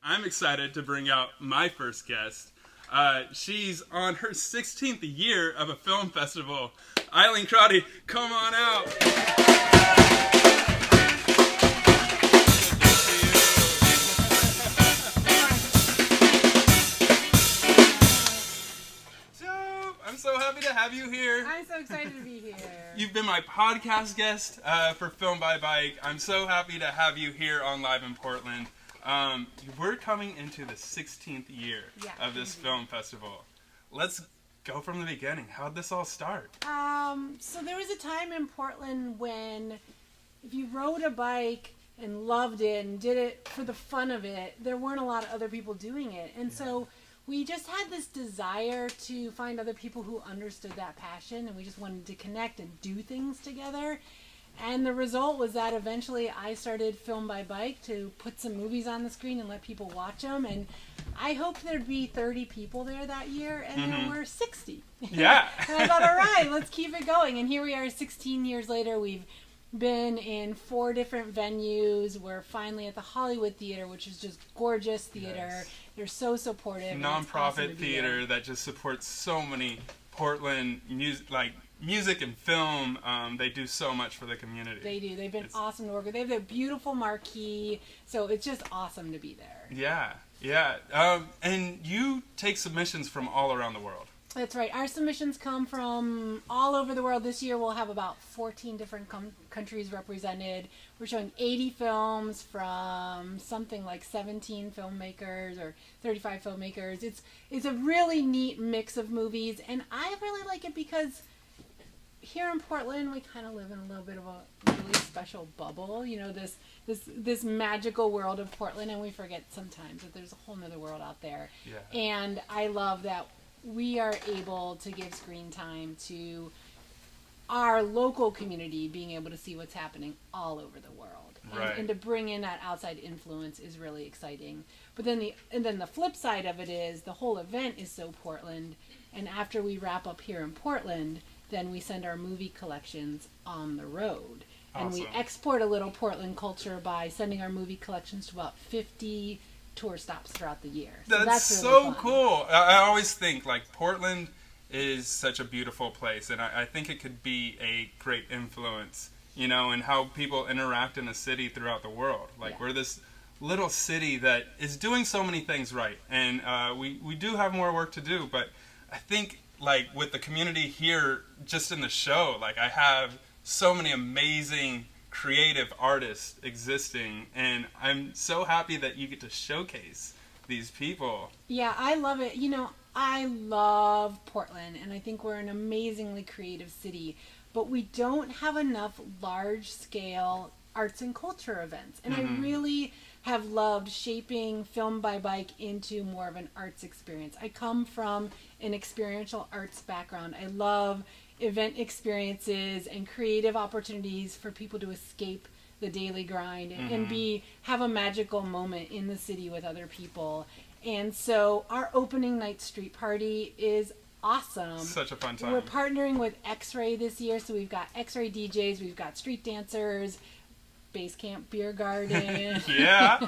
I'm excited to bring out my first guest. She's on her 16th year of a film festival. Ayleen Crotty, come on out. I'm so happy to have you here. I'm so excited to be here. You've been my podcast guest for Film by Bike. I'm so happy to have you here on Live in Portland. We're coming into the 16th year of this film festival. Let's go from the beginning. How'd this all start? So there was a time in Portland when if you rode a bike and loved it and did it for the fun of it, there weren't a lot of other people doing it. And so we just had this desire to find other people who understood that passion, and we just wanted to connect and do things together. And the result was that eventually I started Film by Bike to put some movies on the screen and let people watch them. And I hoped there'd be 30 people there that year, and there were 60. Yeah. And I thought, all right, let's keep it going. And here we are 16 years later. We've been in 4 different venues. We're finally at the Hollywood Theater, which is just gorgeous theater. Yes. They're so supportive. Nonprofit theater that just supports so many Portland music and film. They do so much for the community. They do. They've been awesome to work with. They have their beautiful marquee, so it's just awesome to be there. Yeah. And you take submissions from all around the world. That's right. Our submissions come from all over the world. This year we'll have about 14 different countries represented. We're showing 80 films from something like 17 filmmakers or 35 filmmakers. It's a really neat mix of movies, and I really like it because here in Portland we kind of live in a little bit of a really special bubble. You know, this magical world of Portland, and we forget sometimes that there's a whole nother world out there. Yeah. And I love that we are able to give screen time to our local community, being able to see what's happening all over the world. And to bring in that outside influence is really exciting. But then the flip side of it is the whole event is so Portland, and after we wrap up here in Portland, then we send our movie collections on the road. Awesome. And we export a little Portland culture by sending our movie collections to about 50 tour stops throughout the year. So that's really so fun. cool. I always think Portland is such a beautiful place, and I think it could be a great influence, in how people interact in a city throughout the world. We're this little city that is doing so many things right, and we do have more work to do, but I think with the community here just in the show, I have so many amazing creative artists existing, and I'm so happy that you get to showcase these people. Yeah, I love it. I love Portland, and I think we're an amazingly creative city, but we don't have enough large-scale arts and culture events, and I really have loved shaping Film by Bike into more of an arts experience. I come from an experiential arts background. I love event experiences and creative opportunities for people to escape the daily grind and have a magical moment in the city with other people. And so our opening night street party is awesome. Such a fun time. We're partnering with X-Ray this year, so we've got X-Ray DJs, we've got street dancers, Base Camp Beer Garden. Yeah.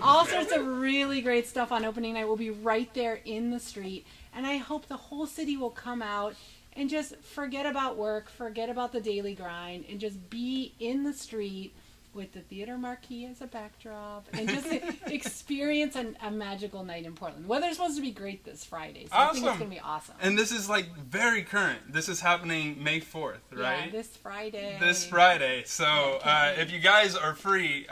All sorts of really great stuff on opening night. We'll be right there in the street, and I hope the whole city will come out and just forget about work, forget about the daily grind, and just be in the street with the theater marquee as a backdrop, and just experience a magical night in Portland. Weather's supposed to be great this Friday, so I think it's going to be awesome. And this is very current. This is happening May 4th, right? Yeah, this Friday. This Friday. So if you guys are free,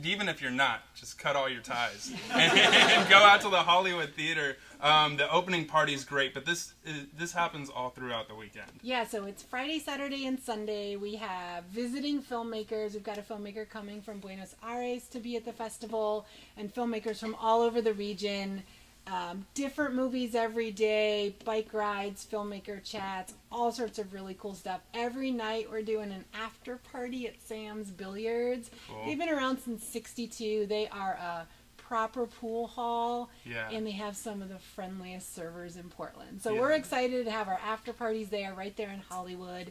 even if you're not, just cut all your ties and go out to the Hollywood Theater. The opening party is great, but this happens all throughout the weekend. Yeah, so it's Friday, Saturday, and Sunday. We have visiting filmmakers. We've got a filmmaker coming from Buenos Aires to be at the festival, and filmmakers from all over the region. Different movies every day, bike rides, filmmaker chats, all sorts of really cool stuff. Every night we're doing an after party at Sam's Billiards. Cool. They've been around since '62. They are a proper pool hall, and they have some of the friendliest servers in Portland. So we're excited to have our after parties there, right there in Hollywood.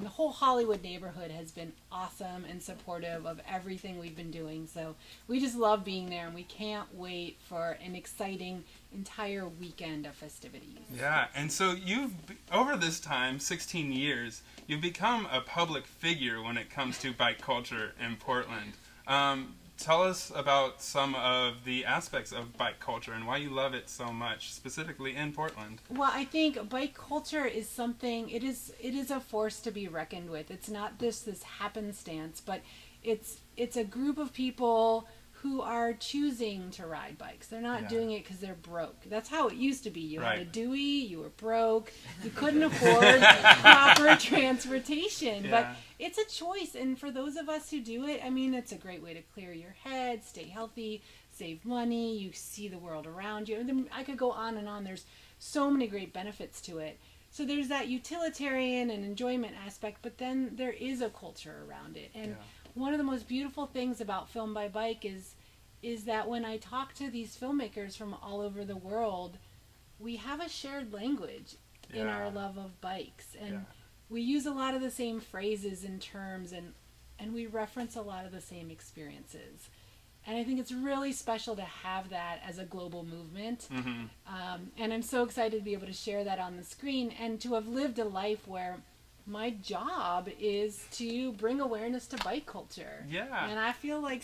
The whole Hollywood neighborhood has been awesome and supportive of everything we've been doing. So we just love being there, and we can't wait for an exciting entire weekend of festivities. Yeah, and so you've, over this time, 16 years, you've become a public figure when it comes to bike culture in Portland. Tell us about some of the aspects of bike culture and why you love it so much, specifically in Portland. Well, I think bike culture is something, it is a force to be reckoned with. It's not this happenstance, but it's a group of people who are choosing to ride bikes. They're not doing it because they're broke. That's how it used to be. You had a Dewey, you were broke, you couldn't afford proper transportation. Yeah. But it's a choice, and for those of us who do it, I mean, it's a great way to clear your head, stay healthy, save money, you see the world around you. And then I could go on and on. There's so many great benefits to it. So there's that utilitarian and enjoyment aspect, but then there is a culture around it. And one of the most beautiful things about Film by Bike is that when I talk to these filmmakers from all over the world, we have a shared language in our love of bikes. And we use a lot of the same phrases and terms, and we reference a lot of the same experiences. And I think it's really special to have that as a global movement. And I'm so excited to be able to share that on the screen and to have lived a life where my job is to bring awareness to bike culture. Yeah. And I feel like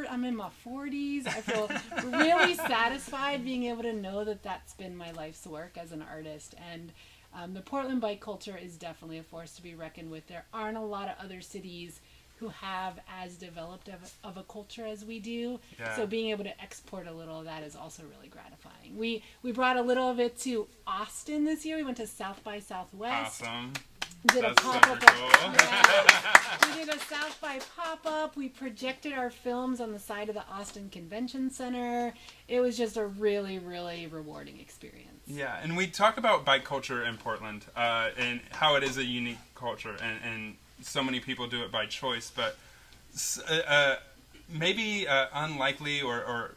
I'm in my 40s. I feel really satisfied being able to know that that's been my life's work as an artist. And the Portland bike culture is definitely a force to be reckoned with. There aren't a lot of other cities who have as developed of a culture as we do. So being able to export a little of that is also really gratifying. We brought a little of it to Austin this year. We went to South by Southwest. Awesome. Did a pop-up. Cool. We did a South by pop-up. We projected our films on the side of the Austin Convention Center. It was just a really, really rewarding experience. Yeah, and we talk about bike culture in Portland and how it is a unique culture, and so many people do it by choice, but maybe unlikely or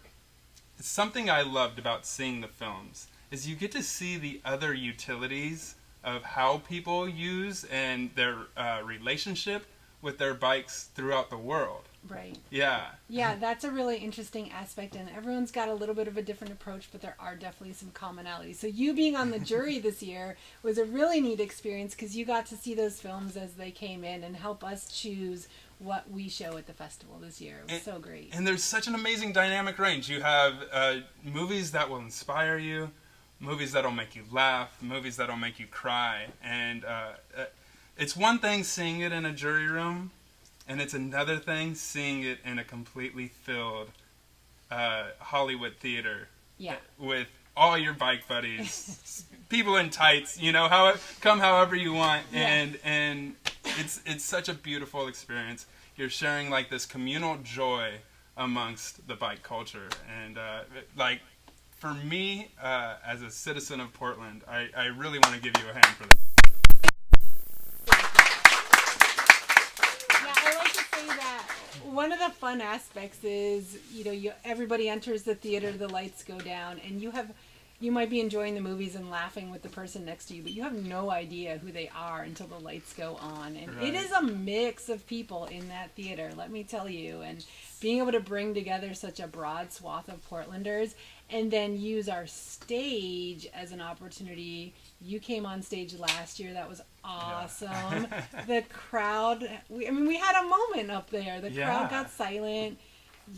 something I loved about seeing the films is you get to see the other utilities of how people use and their relationship with their bikes throughout the world. Right. Yeah. Yeah, that's a really interesting aspect, and everyone's got a little bit of a different approach, but there are definitely some commonalities. So you being on the jury this year was a really neat experience because you got to see those films as they came in and help us choose what we show at the festival this year. It was so great. And there's such an amazing dynamic range. You have movies that will inspire you, movies that'll make you laugh, movies that'll make you cry, and it's one thing seeing it in a jury room, and it's another thing seeing it in a completely filled Hollywood theater with all your bike buddies, people in tights, come however you want, and it's such a beautiful experience. You're sharing like this communal joy amongst the bike culture, and for me, as a citizen of Portland, I really want to give you a hand for that. Yeah, I like to say that one of the fun aspects is, everybody enters the theater, the lights go down, and you might be enjoying the movies and laughing with the person next to you, but you have no idea who they are until the lights go on. And it is a mix of people in that theater, let me tell you. And being able to bring together such a broad swath of Portlanders and then use our stage as an opportunity. You came on stage last year. That was awesome. Yeah. The crowd, we had a moment up there. The crowd got silent.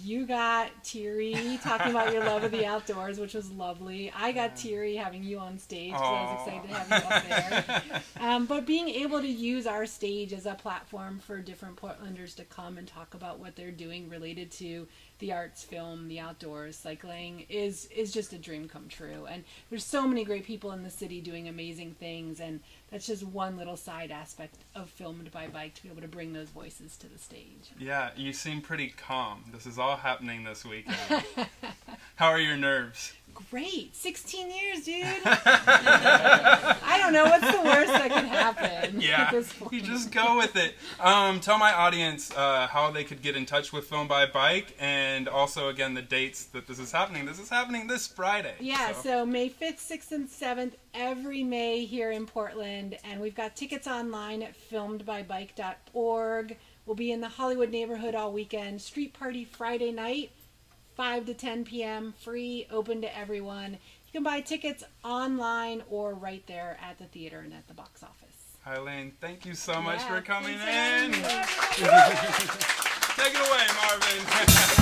You got teary talking about your love of the outdoors, which was lovely. I got teary having you on stage because I was excited to have you up there. But being able to use our stage as a platform for different Portlanders to come and talk about what they're doing related to the arts, film, the outdoors, cycling is just a dream come true. And there's so many great people in the city doing amazing things, and that's just one little side aspect of Filmed by Bike to be able to bring those voices to the stage. Yeah, you seem pretty calm. This is all happening this weekend. How are your nerves? Great. 16 years, dude. I don't know. What's the worst that could happen? Yeah, at this point. you just go with it. Tell my audience how they could get in touch with Film by Bike, and also, again, the dates that this is happening. This is happening this Friday. Yeah, so May 5th, 6th, and 7th, every May here in Portland. And we've got tickets online at filmedbybike.org. We'll be in the Hollywood neighborhood all weekend. Street party Friday night, 5 to 10 p.m., free, open to everyone. You can buy tickets online or right there at the theater and at the box office. Ayleen, thank you so much Yeah, for coming thanks for in. having me. Take it away, Marvin.